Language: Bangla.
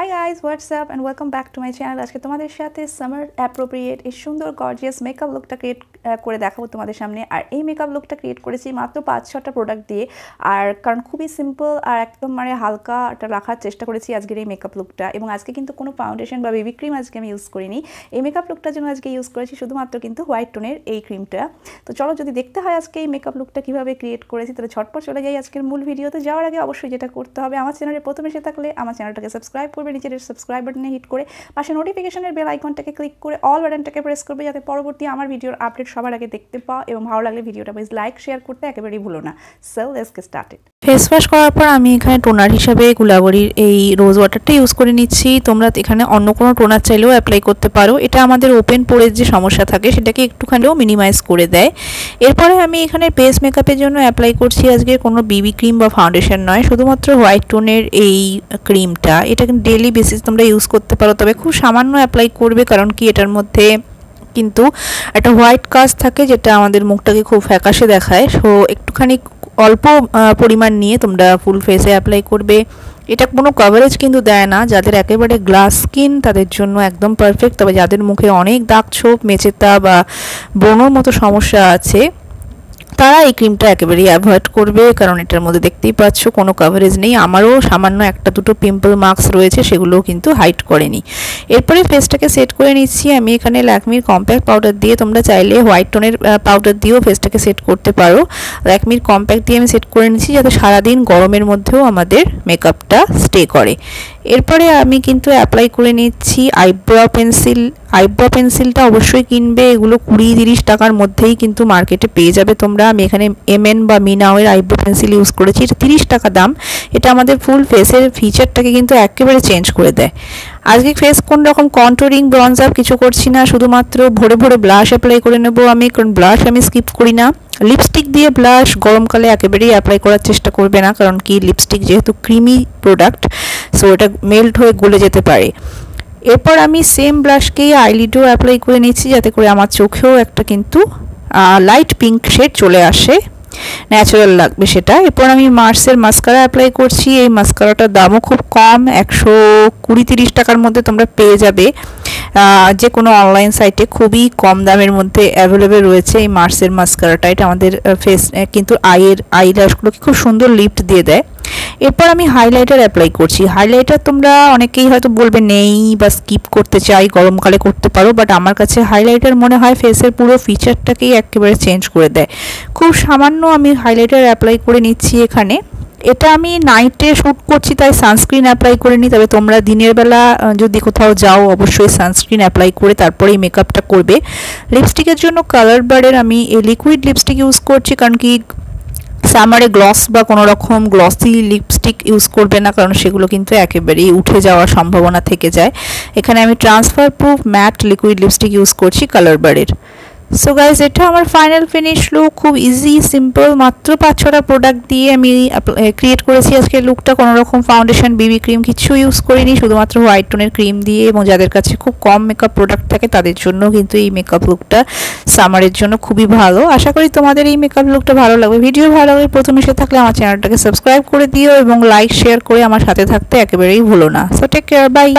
Hi guys, what's up and welcome back to my channel. আজকে তোমাদের সাথে সামার অ্যাপ্রোপ্রিয়েট এই সুন্দর গর্জিয়াস মেকআপ লুকটা ক্রিয়েট করে দেখাবো তোমাদের সামনে। আর এই মেকআপ লুকটা ক্রিয়েট করেছি মাত্র 5-6টা প্রোডাক্ট দিয়ে। আর কারণ খুবই সিম্পল আর একদম হালকা এটা রাখার চেষ্টা করেছি আজকের এই মেকআপ লুকটা। এবং আজকে কিন্তু কোনো ফাউন্ডেশন বা বেবি ক্রিম আজকে আমি ইউজ করিনি। এই মেকআপ লুকটার জন্য আজকে ইউজ করেছি শুধুমাত্র কিন্তু হোয়াইট টোনের এই ক্রিমটা। তো চলো যদি দেখতে হয় আজকে এই মেকআপ লুকটা কীভাবে ক্রিয়েট করেছি তাহলে ঝটপট চলে যাই আজকের মূল ভিডিওতে। যাওয়ার আগে অবশ্যই যেটা করতে হবে, আমার চ্যানেলে প্রথম এসে থাকলে আমার চ্যানেলটাকে সাবস্ক্রাইব করবে, নিচের সাবস্ক্রাইব বাটনে হিট করে পাশে নোটিফিকেশনের বেল আইকনটাকে ক্লিক করে অল বাটনটাকে প্রেস করবে যাতে পরবর্তী আমার ভিডিওর আপডেট সবার আগে দেখতে পাও। এবং ভালো লাগলে ভিডিওটা প্লিজ লাইক শেয়ার করতে একেবারেই ভুলো না। So let's get started. Face wash করার পর আমি এখানে টোনার হিসাবে গুলাবরির এই রোজ ওয়াটারটা ইউজ করে নিচ্ছি। তোমরা এখানে অন্য কোনো টোনার চাইলেও অ্যাপ্লাই করতে পারো। এটা আমাদের ওপেন পোরের যে সমস্যা থাকে সেটাকে একটুখানিও মিনিমাইজ করে দেয়। এরপরে আমি এখানে বেস মেকআপের জন্য অ্যাপ্লাই করছি আজকে কোনো বিবি ক্রিম বা ফাউন্ডেশন নয়, শুধুমাত্র হোয়াইট টোনের এই ক্রিমটা। এটা ডেইলি বেসিস তোমরা ইউজ করতে পারো, তবে খুব সামান্য অ্যাপ্লাই করবে, কারণ কি এটার মধ্যে কিন্তু একটা হোয়াইট কাজ থাকে যেটা আমাদের মুখটাকে খুব ফ্যাকাশে দেখায়। সো একটুখানি অল্প পরিমাণ নিয়ে তোমরা ফুল ফেসে অ্যাপ্লাই করবে। এটা কোনো কভারেজ কিন্তু দেয় না। যাদের একেবারে গ্লাস স্কিন তাদের জন্য একদম পারফেক্ট, তবে যাদের মুখে অনেক দাগ ছোপ মেচেতা বা ব্রণর মতো সমস্যা আছে তারা এই ক্রিমটা একেবারেই অ্যাভয়েড করবে, কারণ এটার মধ্যে দেখতেই পাচ্ছ কোনো কভারেজ নেই। আমারও সামান্য একটা দুটো পিম্পল মার্কস রয়েছে, সেগুলোও কিন্তু হাইড করেনি। এরপরে ফেসটাকে সেট করে নিচ্ছি আমি এখানে ল্যাকমির কম্প্যাক্ট পাউডার দিয়ে। তোমরা চাইলে হোয়াইট টোনের পাউডার দিয়েও ফেসটাকে সেট করতে পারো। ল্যাকমির কম্প্যাক্ট দিয়ে আমি সেট করে নিচ্ছি যাতে সারাদিন গরমের মধ্যেও আমাদের মেকআপটা স্টে করে। এরপরে আমি কিন্তু অ্যাপ্লাই করে নিচ্ছি আইব্রো পেন্সিল। আইব্রো পেন্সিলটা অবশ্যই কিনবে, এগুলো 20-30 টাকার মধ্যেই কিন্তু মার্কেটে পেয়ে যাবে তোমরা। আমি এখানে এমএন বা মিনাওয়ের আইব্রো পেন্সিল ইউজ করেছি, এটা 30 টাকা দাম। এটা আমাদের ফুল ফেসের ফিচারটাকে কিন্তু একেবারে চেঞ্জ করে দেয়। আজকে ফেস কোন রকম কন্ট্রোলিং ব্রঞ্জ আপ কিছু করছি না, শুধুমাত্র ভরে ভরে ব্লাশ অ্যাপ্লাই করে নেবো আমি, কারণ ব্লাশ আমি স্কিপ করি না। লিপস্টিক দিয়ে ব্লাশ গরমকালে একেবারেই অ্যাপ্লাই করার চেষ্টা করবে না, কারণ কি লিপস্টিক যেহেতু ক্রিমি প্রোডাক্ট, সো এটা মেল্ট হয়ে গলে যেতে পারে। এরপর আমি সেম ব্লাশকেই আইলিডও অ্যাপ্লাই করে নিচ্ছি যাতে করে আমার চোখেও একটা কিন্তু লাইট পিঙ্ক শেড চলে আসে, ন্যাচারাল লাগবে সেটা। এরপর আমি মার্সের মাস্কারা অ্যাপ্লাই করছি। এই মাস্কারাটার দামও খুব কম, 120-30 টাকার মধ্যে তোমরা পেয়ে যাবে। যে কোনো অনলাইন সাইটে খুবই কম দামের মধ্যে অ্যাভেলেবেল রয়েছে এই মার্সের মাস্কারাটা। এটা আমাদের ফেস কিন্তু আইল্যাশগুলোকে খুব সুন্দর লিফট দিয়ে দেয়। এরপর আমি হাইলাইটার অ্যাপ্লাই করছি। হাইলাইটার তোমরা অনেকেই হয়তো বলবে নেই বা স্কিপ করতে চাই, গরমকালে করতে পারো, বাট আমার কাছে হাইলাইটার মনে হয় ফেসের পুরো ফিচারটাকেই একেবারে চেঞ্জ করে দেয়। খুব সামান্য আমি হাইলাইটার অ্যাপ্লাই করে নিচ্ছি এখানে। এটা আমি নাইটে শ্যুট করছি তাই সানস্ক্রিন অ্যাপ্লাই করে নিই, তবে তোমরা দিনের বেলা যদি কোথাও যাও অবশ্যই সানস্ক্রিন অ্যাপ্লাই করে তারপরে এই মেকআপটা করবে। লিপস্টিকের জন্য কালার বারের আমি এই লিকুইড লিপস্টিক ইউজ করছি, কারণ কি সামারে গ্লস বা কোনো রকম গ্লসি লিপস্টিক ইউজ করবে না, কারণ সেগুলো কিন্তু একেবারেই উঠে যাওয়ার সম্ভাবনা থেকে যায়। এখানে আমি transfer proof mat liquid lipstick use করছি কালার বারের। সো গাইজ, এটা আমার ফাইনাল ফিনিশ লুক। খুব ইজি সিম্পল, মাত্র 5-6টা প্রোডাক্ট দিয়ে আমি ক্রিয়েট করেছি আজকে লুকটা। কোনো রকম ফাউন্ডেশন বিবি ক্রিম কিছু ইউজ করিনি, শুধুমাত্র হোয়াইট টোনের ক্রিম দিয়ে। এবং যাদের কাছে খুব কম মেকআপ প্রোডাক্ট থাকে তাদের জন্য কিন্তু এই মেকআপ লুকটা সামারের জন্য খুবই ভালো। আশা করি তোমাদের এই মেকআপ লুকটা ভালো লাগবে। ভিডিও ভালো লাগলে প্রথম এসে থাকলে আমার চ্যানেলটাকে সাবস্ক্রাইব করে দিও এবং লাইক শেয়ার করে আমার সাথে থাকতে একেবারেই ভুলো না। So take care, by.